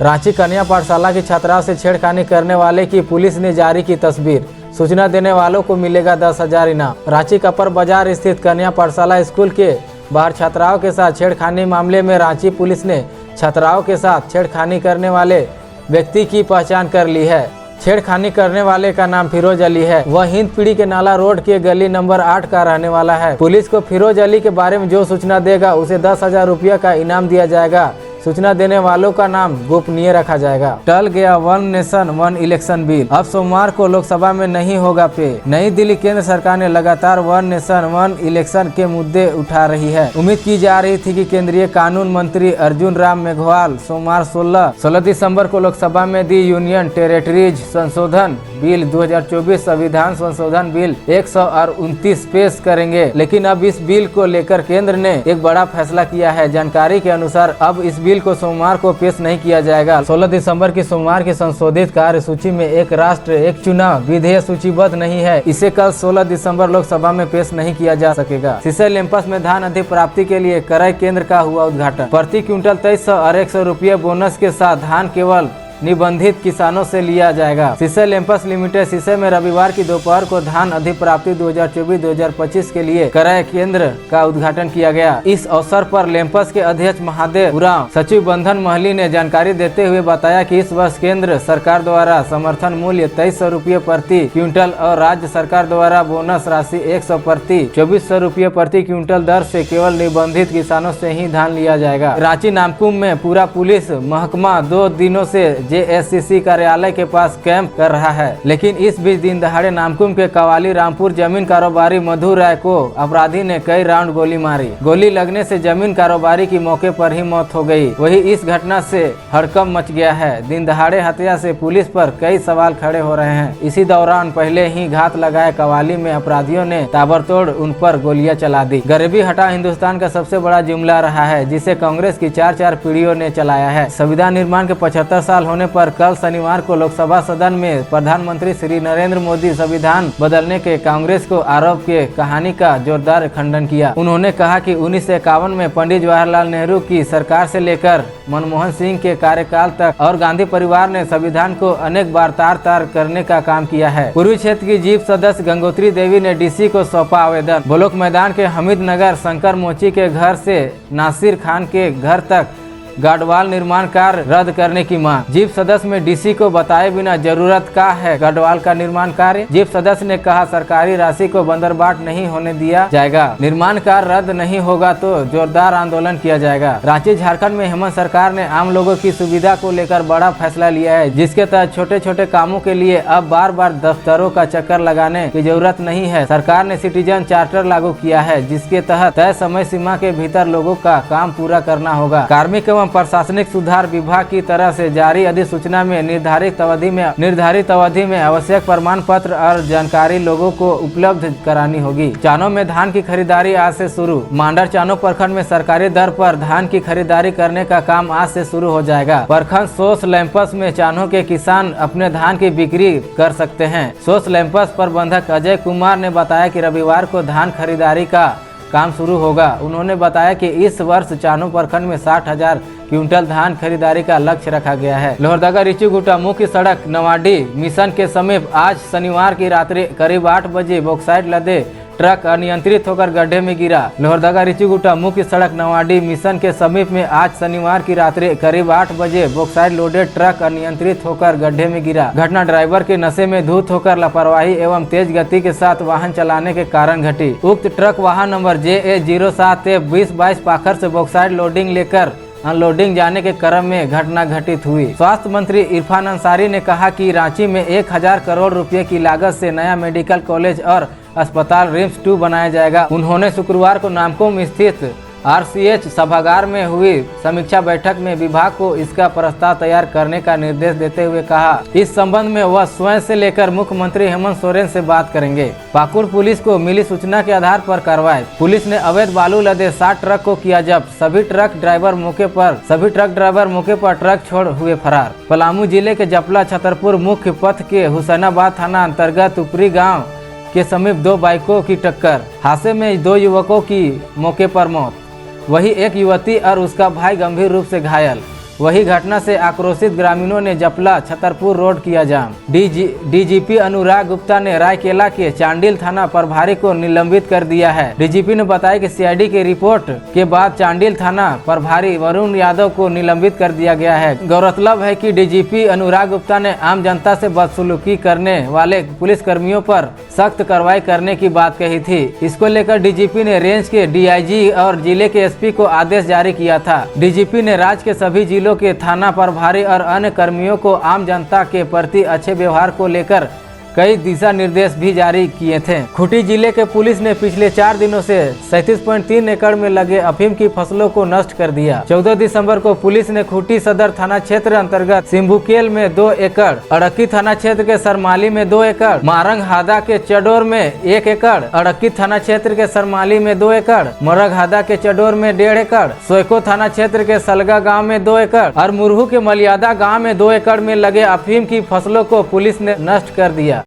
रांची कन्या पाठशाला की छात्राओं से छेड़खानी करने वाले की पुलिस ने जारी की तस्वीर। सूचना देने वालों को मिलेगा 10,000 इनाम। रांची कपर बाजार स्थित कन्या पाठशाला स्कूल के बाहर छात्राओं के साथ छेड़खानी मामले में रांची पुलिस ने छात्राओं के साथ छेड़खानी करने वाले व्यक्ति की पहचान कर ली है। छेड़खानी करने वाले का नाम फिरोज अली है। वह हिंद पीढ़ी के नाला रोड के गली नंबर 8 का रहने वाला है। पुलिस को फिरोज अली के बारे में जो सूचना देगा उसे 10,000 रुपये का इनाम दिया जाएगा। सूचना देने वालों का नाम गोपनीय रखा जाएगा। टल गया one nation one election bill, अब सोमवार को लोकसभा में नहीं होगा पे। नई दिल्ली केंद्र सरकार ने लगातार वन नेशन वन इलेक्शन के मुद्दे उठा रही है। उम्मीद की जा रही थी कि केंद्रीय कानून मंत्री अर्जुन राम मेघवाल सोमवार 16 दिसंबर को लोकसभा में दी यूनियन टेरिटरीज संशोधन बिल 2024 संविधान संशोधन बिल 129 पेश करेंगे, लेकिन अब इस बिल को लेकर केंद्र ने एक बड़ा फैसला किया है। जानकारी के अनुसार अब इस बिल को सोमवार को पेश नहीं किया जाएगा। 16 दिसंबर की सोमवार की संशोधित कार्यसूची में एक राष्ट्र एक चुनाव विधेयक सूचीबद्ध नहीं है। इसे कल 16 दिसंबर लोकसभा में पेश नहीं किया जा सकेगा। सिसई लैंपस में धान अधिप्राप्ति के लिए क्रय केंद्र का हुआ उद्घाटन। प्रति क्विंटल 2300 और 100 रुपये बोनस के साथ धान केवल निबंधित किसानों से लिया जाएगा। सिसई लैंपस लिमिटेड सिसई में रविवार की दोपहर को धान अधिप्राप्ति 2024-2025 के लिए क्रय केंद्र का उद्घाटन किया गया। इस अवसर पर लैंपस के अध्यक्ष महादेव उरांव सचिव बंधन महली ने जानकारी देते हुए बताया कि इस वर्ष केंद्र सरकार द्वारा समर्थन मूल्य 2300 रुपये प्रति क्विंटल और राज्य सरकार द्वारा बोनस राशि 100 प्रति 2400 रुपये प्रति क्विंटल दर से केवल निबंधित किसानों से ही धान लिया जाएगा। रांची नामकुम में पूरा पुलिस महकमा 2 दिनों से JSCC कार्यालय के पास कैंप कर रहा है, लेकिन इस बीच दिन दहाड़े नामकुम के कवाली रामपुर जमीन कारोबारी मधु राय को अपराधी ने कई राउंड गोली मारी। गोली लगने से जमीन कारोबारी की मौके पर ही मौत हो गई। वहीं इस घटना से हड़कंप मच गया है। दिन दहाड़े हत्या से पुलिस पर कई सवाल खड़े हो रहे हैं। इसी दौरान पहले ही घात लगाए कवाली में अपराधियों ने ताबड़तोड़ उन पर गोलियां चला दी। गरीबी हटा हिंदुस्तान का सबसे बड़ा जुमला रहा है, जिसे कांग्रेस की 4 पीढ़ियों ने चलाया है। संविधान निर्माण के 75 साल होने पर कल शनिवार को लोकसभा सदन में प्रधानमंत्री श्री नरेंद्र मोदी संविधान बदलने के कांग्रेस को आरोप के कहानी का जोरदार खंडन किया। उन्होंने कहा कि 1951 में पंडित जवाहरलाल नेहरू की सरकार से लेकर मनमोहन सिंह के कार्यकाल तक और गांधी परिवार ने संविधान को अनेक बार तार करने का काम किया है। पूर्वी क्षेत्र की जीप सदस्य गंगोत्री देवी ने DC को सौंपा आवेदन। ब्लॉक मैदान के हमीद नगर शंकर मोची के घर से नासिर खान के घर तक गार्डवाल निर्माण कार्य रद्द करने की मांग। जीप सदस्य में DC को बताए बिना जरूरत का है गार्डवाल का निर्माण कार्य। जीप सदस्य ने कहा सरकारी राशि को बंदरबाट नहीं होने दिया जाएगा। निर्माण कार्य रद्द नहीं होगा तो जोरदार आंदोलन किया जाएगा। रांची झारखंड में हेमंत सरकार ने आम लोगों की सुविधा को लेकर बड़ा फैसला लिया है, जिसके तहत छोटे छोटे कामों के लिए अब बार दफ्तरों का चक्कर लगाने की जरूरत नहीं है। सरकार ने सिटीजन चार्टर लागू किया है, जिसके तहत तय समय सीमा के भीतर लोगों का काम पूरा करना होगा। कार्मिक एवं प्रशासनिक सुधार विभाग की तरफ से जारी अधिसूचना में निर्धारित अवधि में आवश्यक प्रमाण पत्र और जानकारी लोगों को उपलब्ध करानी होगी। चानो में धान की खरीदारी आज से शुरू। मांडर चानो प्रखंड में सरकारी दर पर धान की खरीदारी करने का काम आज से शुरू हो जाएगा। प्रखंड सोस लैंपस में चानो के किसान अपने धान की बिक्री कर सकते हैं। सोस लैंपस प्रबंधक अजय कुमार ने बताया कि रविवार को धान खरीदारी का काम शुरू होगा। उन्होंने बताया कि इस वर्ष चानो प्रखंड में 60,000 क्विंटल धान खरीदारी का लक्ष्य रखा गया है। लोहरदगा रिचीगुटा मुख्य सड़क नवाडी मिशन के समीप आज शनिवार की रात्रि करीब 8 बजे बॉक्साइट लदे ट्रक अनियंत्रित होकर गड्ढे में गिरा। लोहरदगा रिचीगुटा मुख्य सड़क नवाडी मिशन के समीप में आज शनिवार की रात्रि करीब 8 बजे बॉक्साइट लोडेड ट्रक अनियंत्रित होकर गड्ढे में गिरा। घटना ड्राइवर के नशे में धुत होकर लापरवाही एवं तेज गति के साथ वाहन चलाने के कारण घटी। उक्त ट्रक वाहन नंबर JA07F2022 पाखर से बॉक्साइट लोडिंग लेकर अनलोडिंग जाने के क्रम में घटना घटित हुई। स्वास्थ्य मंत्री इरफान अंसारी ने कहा कि रांची में 1000 करोड़ रुपए की लागत से नया मेडिकल कॉलेज और अस्पताल रिम्स 2 बनाया जाएगा। उन्होंने शुक्रवार को नामकुम स्थित RCH सभागार में हुई समीक्षा बैठक में विभाग को इसका प्रस्ताव तैयार करने का निर्देश देते हुए कहा इस संबंध में वह स्वयं से लेकर मुख्यमंत्री हेमंत सोरेन से बात करेंगे। पाकुड़ पुलिस को मिली सूचना के आधार पर कार्रवाई। पुलिस ने अवैध बालू लदे 60 ट्रक को किया जब्त। सभी ट्रक ड्राइवर मौके पर ट्रक छोड़ हुए फरार। पलामू जिले के जपला छतरपुर मुख्य पथ के हुसैनाबाद थाना अंतर्गत उपरी गाँव के समीप 2 बाइकों की टक्कर। हादसे में 2 युवकों की मौके पर मौत, वही एक युवती और उसका भाई गंभीर रूप से घायल। वही घटना से आक्रोशित ग्रामीणों ने जपला छतरपुर रोड किया जाम। डीजीपी अनुराग गुप्ता ने रायकेला के चांडिल थाना प्रभारी को निलंबित कर दिया है। डीजीपी ने बताया कि सीआईडी की रिपोर्ट के बाद चांडिल थाना प्रभारी वरुण यादव को निलंबित कर दिया गया है। गौरतलब है कि डीजीपी अनुराग गुप्ता ने आम जनता से बदसलूकी करने वाले पुलिस कर्मियों पर सख्त कार्रवाई करने की बात कही थी। इसको लेकर डीजीपी ने रेंज के डीआईजी और जिले के एसपी को आदेश जारी किया था। डीजीपी ने राज्य के सभी जिलों के थाना प्रभारी और अन्य कर्मियों को आम जनता के प्रति अच्छे व्यवहार को लेकर कई दिशा निर्देश भी जारी किए थे। खूंटी जिले के पुलिस ने पिछले 4 दिनों से 37.3 एकड़ में लगे अफीम की फसलों को नष्ट कर दिया। 14 दिसंबर को पुलिस ने खूंटी सदर थाना क्षेत्र अंतर्गत सिंभुकेल में 2 एकड़, अड़क्की थाना क्षेत्र के सरमाली में 2 एकड़, मारंग हादा के चडोर में 1 एकड़, अड़क्की थाना क्षेत्र के सरमाली में 2 एकड़, मरग हादा के चडोर में 1.5 एकड़, सोयको थाना क्षेत्र के सलगा गाँव में 2 एकड़ और मुरहू के मलियादा गाँव में 2 एकड़ में लगे अफीम की फसलों को पुलिस ने नष्ट कर दिया।